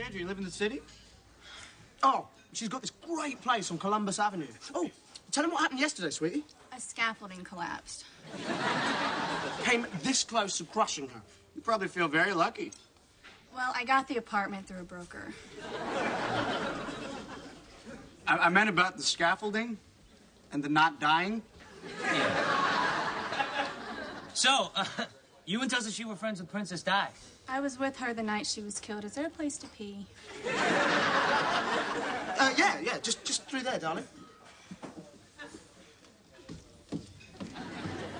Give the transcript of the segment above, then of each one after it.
Sandra, you live in the city? Oh, she's got this great place on Columbus Avenue. Oh, tell him what happened yesterday, sweetie. A scaffolding collapsed. Came this close to crushing her. You probably feel very lucky. Well, I got the apartment through a broker. I meant about the scaffolding and the not dying. Yeah. So, Euan tells us you were friends with Princess Di. I was with her the night she was killed. Is there a place to pee? Yeah, just through there, darling.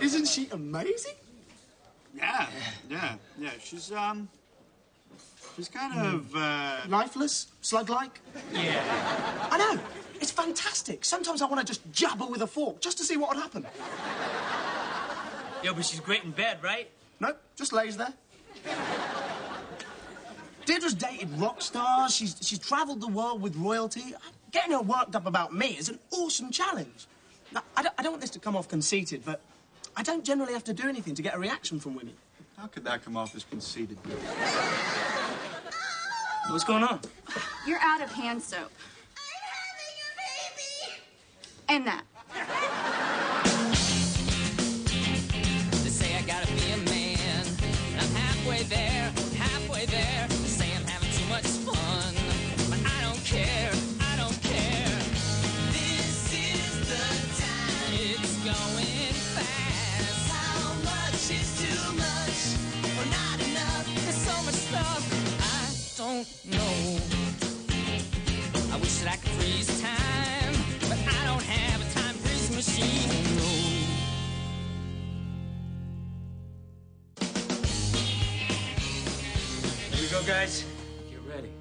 Isn't she amazing? Yeah. She's kind of, Lifeless? Slug-like? Yeah. I know. It's fantastic. Sometimes I want to just jab her with a fork just to see what would happen. Yo, but she's great in bed, right? Nope, just lays there. Deirdre's dated rock stars. She's traveled the world with royalty. Getting her worked up about me is an awesome challenge. Now, I don't want this to come off conceited, but I don't generally have to do anything to get a reaction from women. How could that come off as conceited? What's going on? You're out of hand soap. I'm having a baby! And that. They say I gotta be a man. I'm halfway there, halfway there. They say I'm having too much fun. But I don't care, I don't care. This is the time. It's going fast. How much is too much or not enough? There's so much stuff I don't know. I wish that I could freeze time, but I don't have a time freeze machine. No. Here we go, guys. Get ready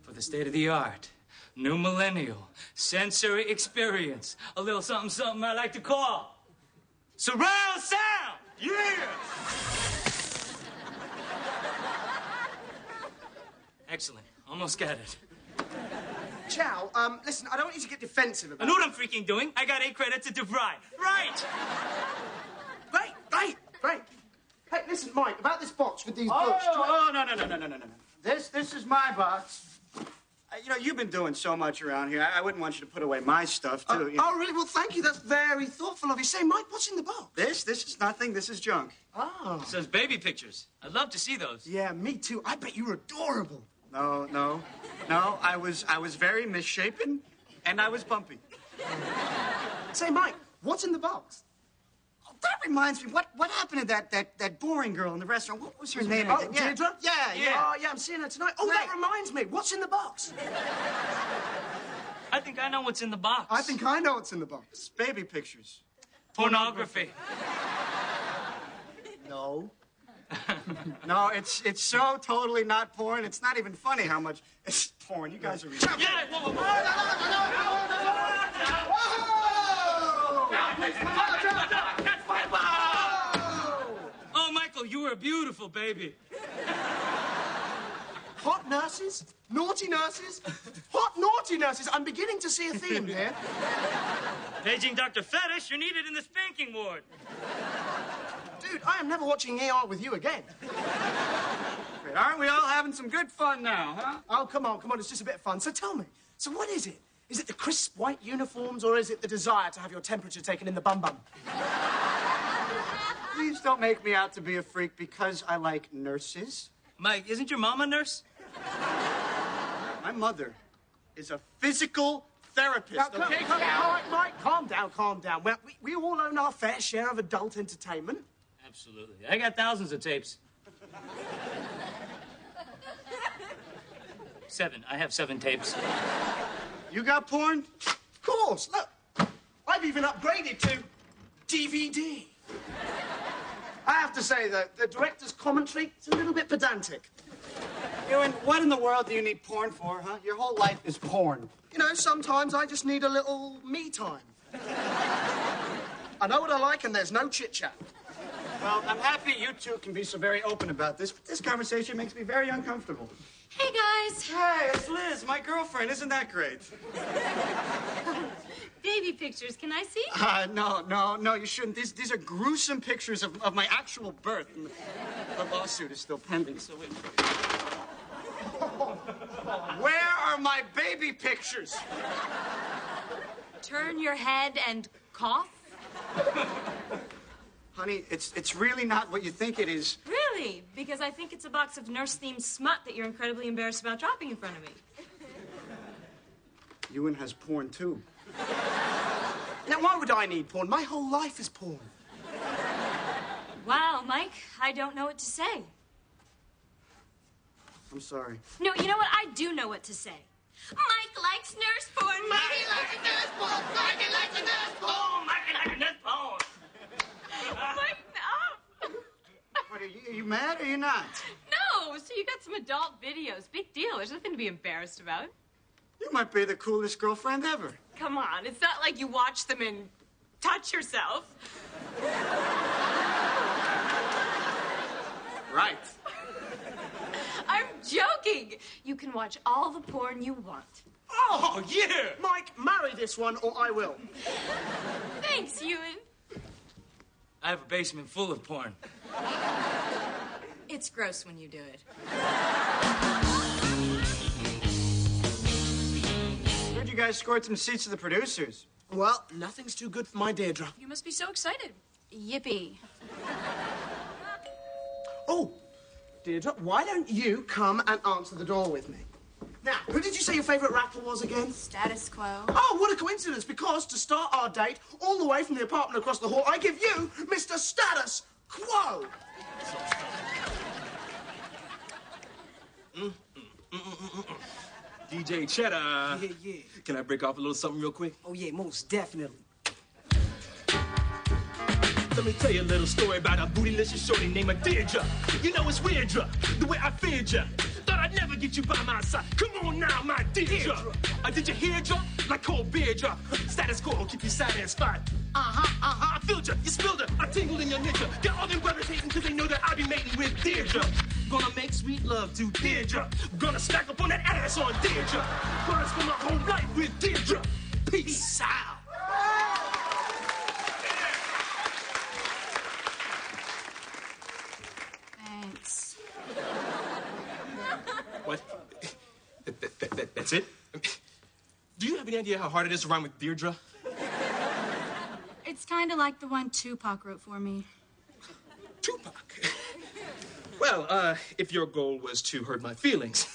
for the state-of-the-art, new millennial sensory experience. A little something I like to call surround sound. Yeah! Excellent. Almost got it. Chow, listen, I don't want you to get defensive about I know what I'm freaking doing. I got 8 credits at DeVry. Right! Great. Hey, listen, Mike, about this box with these books. No. This is my box. You know, you've been doing so much around here. I wouldn't want you to put away my stuff, too. You know. Oh, really? Well, thank you. That's very thoughtful of you. Say, Mike, what's in the box? This is nothing. This is junk. Oh. It says baby pictures. I'd love to see those. Yeah, me too. I bet you're adorable. No. I was very misshapen, and I was bumpy. Say, Mike, what's in the box? Oh, that reminds me. What happened to that boring girl in the restaurant? What was her name? Oh, again? Deirdre? Yeah. Oh, yeah, I'm seeing her tonight. Oh, that reminds me. What's in the box? I think I know what's in the box. I think I know what's in the box. It's baby pictures. Pornography. No. No, it's so totally not porn. It's not even funny how much it's porn. You guys are ridiculous. Yeah, whoa. Oh, Michael, you were a beautiful baby. Hot nurses? Naughty nurses? Hot naughty nurses. I'm beginning to see a theme here. Paging Dr. Fetish, you're needed in the spanking ward. Dude, I am never watching ER with you again. Wait, aren't we all having some good fun now, huh? Oh, come on. It's just a bit of fun. So tell me, so what is it? Is it the crisp white uniforms, or is it the desire to have your temperature taken in the bum-bum? Please don't make me out to be a freak because I like nurses. Mike, isn't your mom a nurse? My mother is a physical therapist, Now, okay? All right, Mike, calm down. Well, we all own our fair share of adult entertainment. Absolutely. I got thousands of tapes. 7. I have 7 tapes. You got porn? Of course, look. I've even upgraded to DVD. I have to say that the director's commentary is a little bit pedantic. Euan, what in the world do you need porn for, huh? Your whole life is porn. You know, sometimes I just need a little me time. I know what I like, and there's no chit-chat. Well, I'm happy you two can be so very open about this, but this conversation makes me very uncomfortable. Hey, guys. Hey, it's Liz, my girlfriend. Isn't that great? Baby pictures. Can I see? No, you shouldn't. These are gruesome pictures of my actual birth. And the lawsuit is still pending, so we... Where are my baby pictures? Turn your head and cough? Honey, it's really not what you think it is. Really? Because I think it's a box of nurse-themed smut that you're incredibly embarrassed about dropping in front of me. Euan has porn, too. Now, why would I need porn? My whole life is porn. Wow, Mike, I don't know what to say. I'm sorry. No, you know what? I do know what to say. Mike likes nurse porn. Mikey likes a nurse porn. Mikey likes a nurse porn. Mikey likes a nurse porn. Mike, no. What, are you mad or you not? No, so you got some adult videos. Big deal. There's nothing to be embarrassed about. You might be the coolest girlfriend ever. Come on, it's not like you watch them and touch yourself. Right. I'm joking. You can watch all the porn you want. Oh, yeah. Mike, marry this one or I will. Thanks, Euan. I have a basement full of porn. It's gross when you do it. Heard you guys scored some seats to the producers. Well, nothing's too good for my Deirdre. You must be so excited. Yippee. Oh, Deirdre, why don't you come and answer the door with me? Now, who did you say your favourite rapper was again? Status quo. Oh, what a coincidence, because to start our date, all the way from the apartment across the hall, I give you Mr. Status Quo. DJ Cheddar. Yeah. Can I break off a little something real quick? Oh, yeah, most definitely. Let me tell you a little story about a bootylicious shorty named Deirdre. You know it's weird, the way I feared ya. Thought I'd never get you by my side. Come on now, my Deirdre. Did you hear ya? Like cold beer, ya. Status quo will keep you satisfied. I filled ya, you spilled ya, I tingled in your ninja. Got all them brothers hating cause they know that I be mating with Deirdre. Gonna make sweet love to Deirdre. Gonna stack up on that ass on Deirdre. Gonna spend my whole life with Deirdre. Peace out. Thanks. What? That's it? Do you have any idea how hard it is to rhyme with Deirdre? It's kind of like the one Tupac wrote for me. Tupac. Well, if your goal was to hurt my feelings,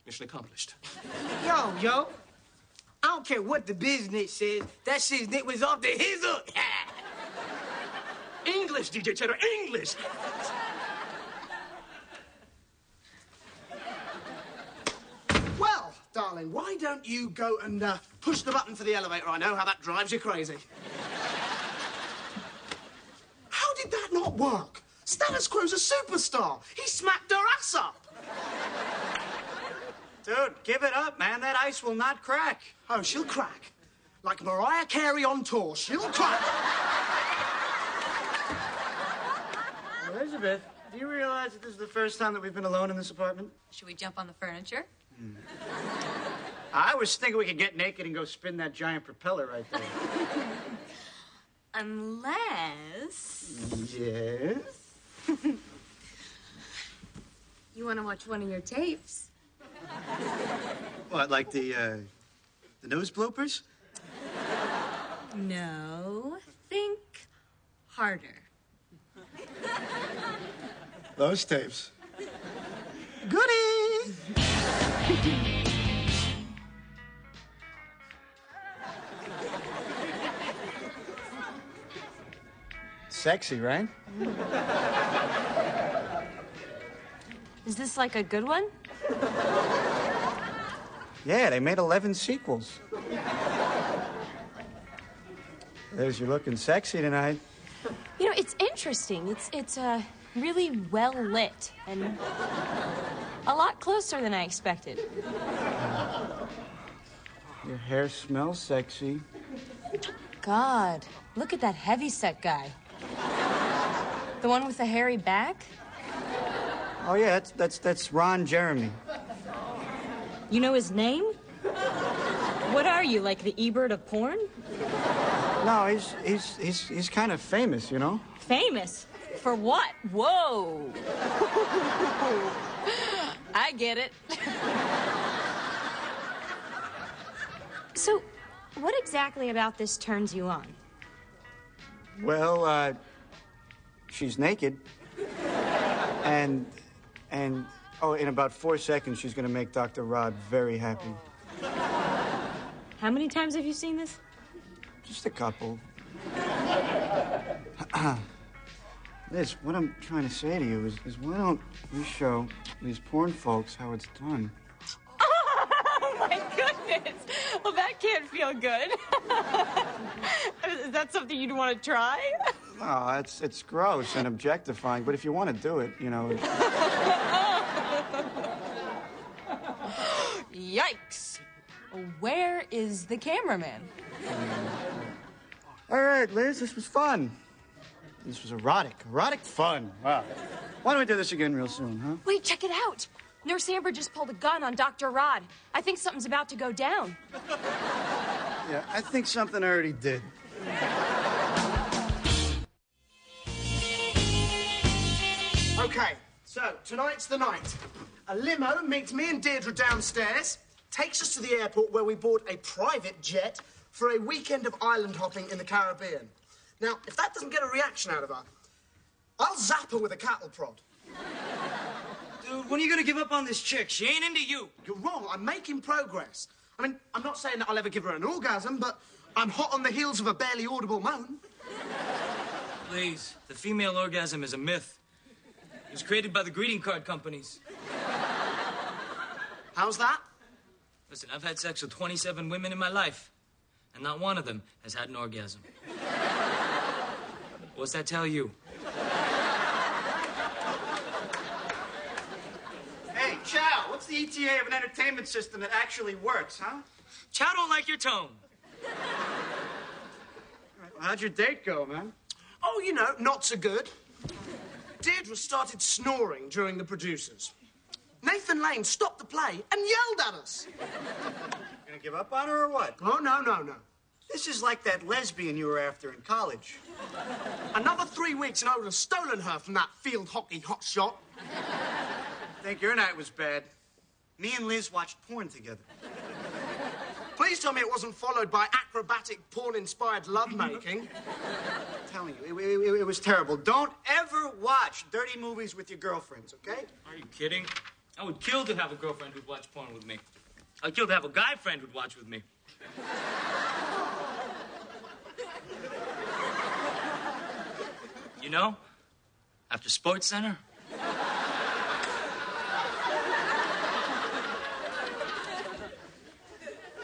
mission accomplished. Yo. I don't care what the business says. That shit's dick was off to his hook. English, DJ Cheddar, English! Well, darling, why don't you go and push the button for the elevator? I know how that drives you crazy. How did that not work? Status Quo's a superstar. He smacked her ass up. Dude, give it up, man. That ice will not crack. Oh, she'll crack. Like Mariah Carey on tour. She'll crack. Elizabeth, do you realize that this is the first time that we've been alone in this apartment? Should we jump on the furniture? I was thinking we could get naked and go spin that giant propeller right there. Unless Yes? you want to watch one of your tapes. What, like the nose bloopers? No, think harder. Those tapes. Goody! Sexy, right? Is this like a good one? Yeah, they made 11 sequels. There's you looking sexy tonight. You know, it's interesting. It's really well lit and a lot closer than I expected. Your hair smells sexy. God, look at that heavyset guy. The one with the hairy back? Oh yeah, that's Ron Jeremy. You know his name? What are you, like the Ebert of porn? No, he's kind of famous, you know? Famous? For what? Whoa. I get it. So, what exactly about this turns you on? Well, she's naked. And, oh, in about 4 seconds, she's gonna make Dr. Rod very happy. How many times have you seen this? Just a couple. Liz, what I'm trying to say to you is why don't we show these porn folks how it's done? Oh, my goodness. Well, that can't feel good. Is that something you'd want to try? No, it's gross and objectifying, but if you want to do it, you know... Yikes. Where is the cameraman? All right, Liz, this was fun. This was erotic fun. Wow. Why don't we do this again real soon, huh? Wait, check it out. Nurse Amber just pulled a gun on Dr. Rod. I think something's about to go down. Yeah, I think something already did. Okay, so tonight's the night. A limo meets me and Deirdre downstairs, takes us to the airport where we board a private jet for a weekend of island hopping in the Caribbean. Now, if that doesn't get a reaction out of her, I'll zap her with a cattle prod. Dude, when are you gonna give up on this chick? She ain't into you. You're wrong. I'm making progress. I mean, I'm not saying that I'll ever give her an orgasm, but I'm hot on the heels of a barely audible moan. Please, the female orgasm is a myth. It was created by the greeting card companies. How's that? Listen, I've had sex with 27 women in my life, and not one of them has had an orgasm. What's that tell you? Hey, Chow, what's the ETA of an entertainment system that actually works, huh? Chow don't like your tone. All right, well, how'd your date go, man? Oh, you know, not so good. Deirdre started snoring during the producers. Nathan Lane stopped the play and yelled at us. Gonna give up on her or what? Oh, no. This is like that lesbian you were after in college. Another 3 weeks and I would have stolen her from that field hockey hotshot. Think your night was bad. Me and Liz watched porn together. Please tell me it wasn't followed by acrobatic porn-inspired lovemaking. I'm telling you, it was terrible. Don't ever watch dirty movies with your girlfriends, okay? Are you kidding? I would kill to have a girlfriend who'd watch porn with me. I'd kill to have a guy friend who'd watch with me. You know, after Sports Center...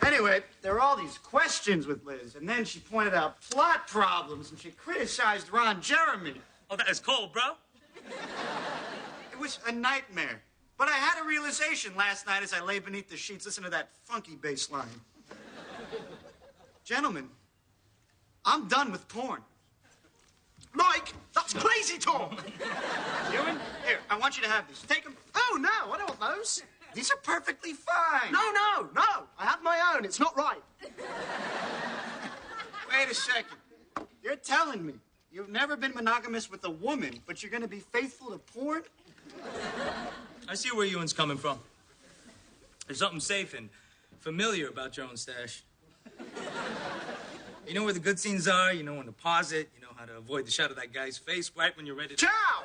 Anyway, there were all these questions with Liz, and then she pointed out plot problems, and she criticized Ron Jeremy. Oh, that is cold, bro. It was a nightmare. But I had a realization last night as I lay beneath the sheets, listening to that funky bass line. Gentlemen, I'm done with porn. Mike, that's crazy talk. Euan, here, I want you to have these. Take them. Oh, no, I don't want those. These are perfectly fine. No. I have my own. It's not right. Wait a second. You're telling me you've never been monogamous with a woman, but you're going to be faithful to porn? I see where Euan's coming from. There's something safe and familiar about your own stash. You know where the good scenes are, you know when to pause it, you know how to avoid the shot of that guy's face right when you're ready to... Chow!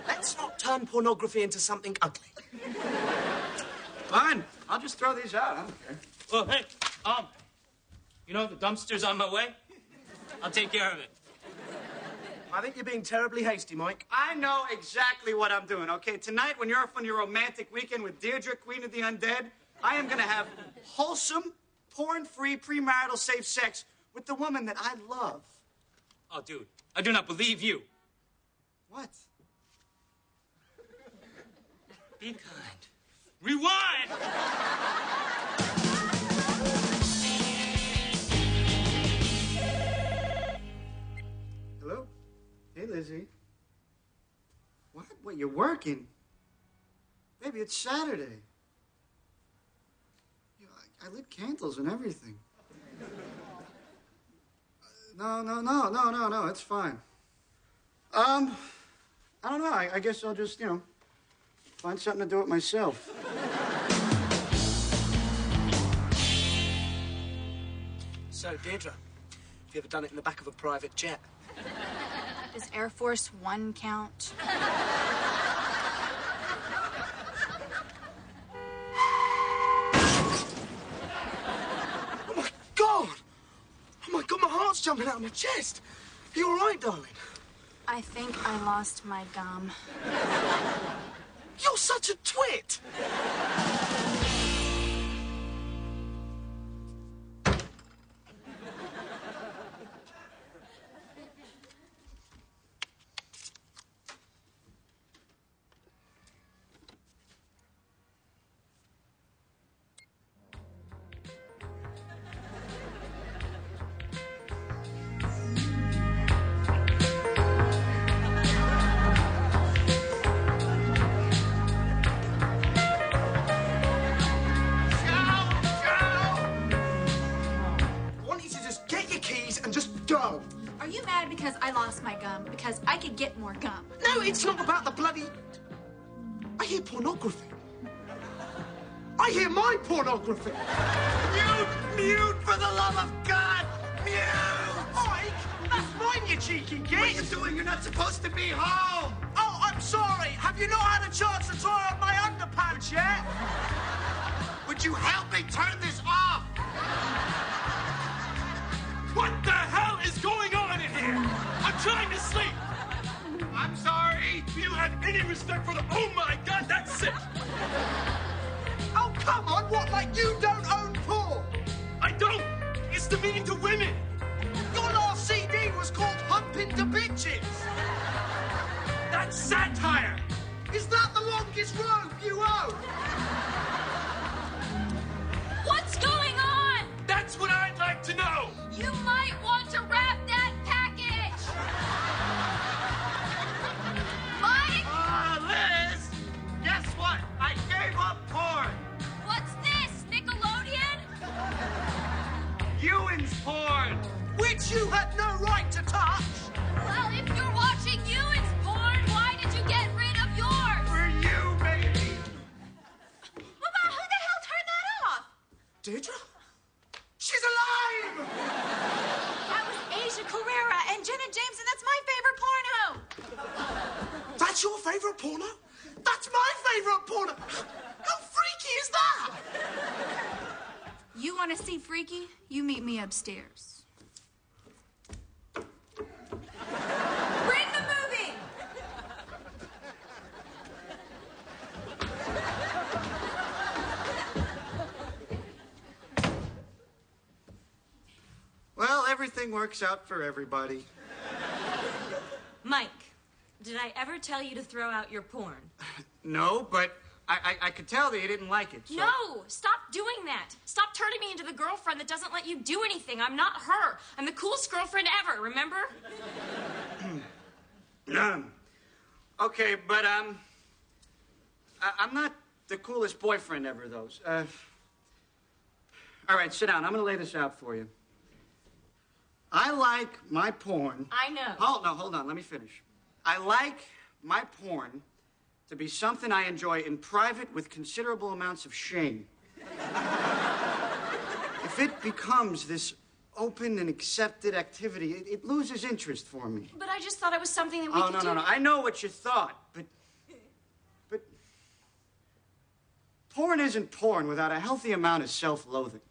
Let's not turn pornography into something ugly. Fine. I'll just throw these out. I don't care. Oh, hey, you know the dumpster's on my way? I'll take care of it. I think you're being terribly hasty, Mike. I know exactly what I'm doing, okay? Tonight, when you're off on your romantic weekend with Deirdre, Queen of the Undead, I am going to have wholesome, porn-free, premarital safe sex with the woman that I love. Oh, dude, I do not believe you. What? Be kind. Rewind! Hello? Hey, Lizzie. What, you're working? Baby, it's Saturday. You know, I lit candles and everything. No, it's fine. I don't know. I guess I'll just, you know, find something to do it myself. So, Deirdre, have you ever done it in the back of a private jet? Does Air Force One count? Oh, my God! Oh, my God, my heart's jumping out of my chest. Are you all right, darling? I think I lost my gum. You're such a twit! Are you mad because I lost my gum? Because I could get more gum. No, it's not about the bloody... I hear pornography. I hear my pornography. Mute, for the love of God! Mute! Mike, that's mine, you cheeky git. What are you doing? You're not supposed to be home! Oh, I'm sorry. Have you not had a chance to try on my underpants yet? Would you help me turn this off? What the hell is going on in here? I'm trying to sleep. I'm sorry. Do you have any respect for the... Oh, my God, that's sick. Oh, come on. What, like you don't own porn? I don't. It's demeaning to women. Your last CD was called Humping the Bitches. That's satire. Is that the longest rope you own? What's going on? That's what I'd like to know. You might want to wrap that package. Mike? Liz! Guess what? I gave up porn. What's this, Nickelodeon? Ewan's porn. Which you had no right to touch. Well, if you're watching Ewan's porn, why did you get rid of yours? For you, baby. Mama, who the hell turned that off? Deirdre? She's alive! That was Asia Carrera and Jenna Jameson. That's my favorite porno. That's your favorite porno? That's my favorite porno. How freaky is that? You want to see Freaky? You meet me upstairs. Bring the movie! Well, everything works out for everybody. Mike, did I ever tell you to throw out your porn? No, but I could tell that you didn't like it. So. No! Stop doing that! Stop turning me into the girlfriend that doesn't let you do anything. I'm not her. I'm the coolest girlfriend ever, remember? Okay, but I'm not the coolest boyfriend ever, though. All right, sit down. I'm gonna lay this out for you. I like my porn. I know. Hold on. Let me finish. I like my porn to be something I enjoy in private with considerable amounts of shame. If it becomes this open and accepted activity, it loses interest for me. But I just thought it was something that we could do. No. I know what you thought, but porn isn't porn without a healthy amount of self-loathing.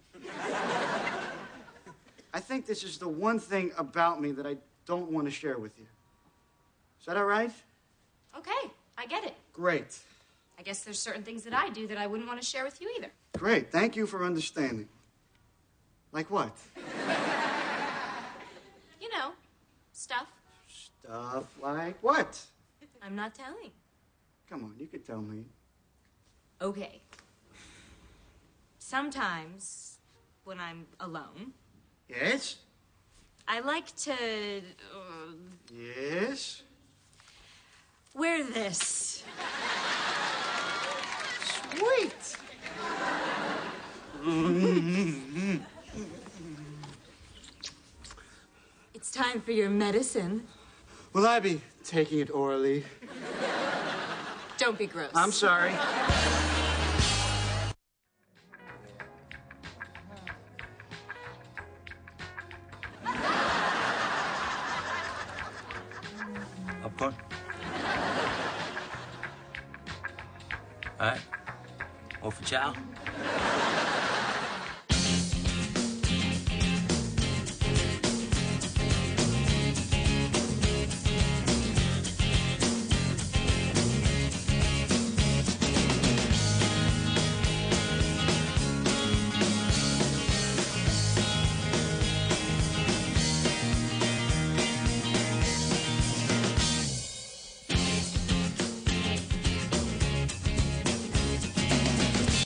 I think this is the one thing about me that I don't want to share with you. Is that all right? Okay, I get it. Great. I guess there's certain things that I do that I wouldn't want to share with you either. Great. Thank you for understanding. Like what? You know, stuff. Stuff like what? I'm not telling. Come on, you could tell me. Okay. Sometimes, when I'm alone, Yes? I like to Yes? wear this. Sweet! It's time for your medicine. Will I be taking it orally. Don't be gross. I'm sorry. Popcorn? All right. More for chow?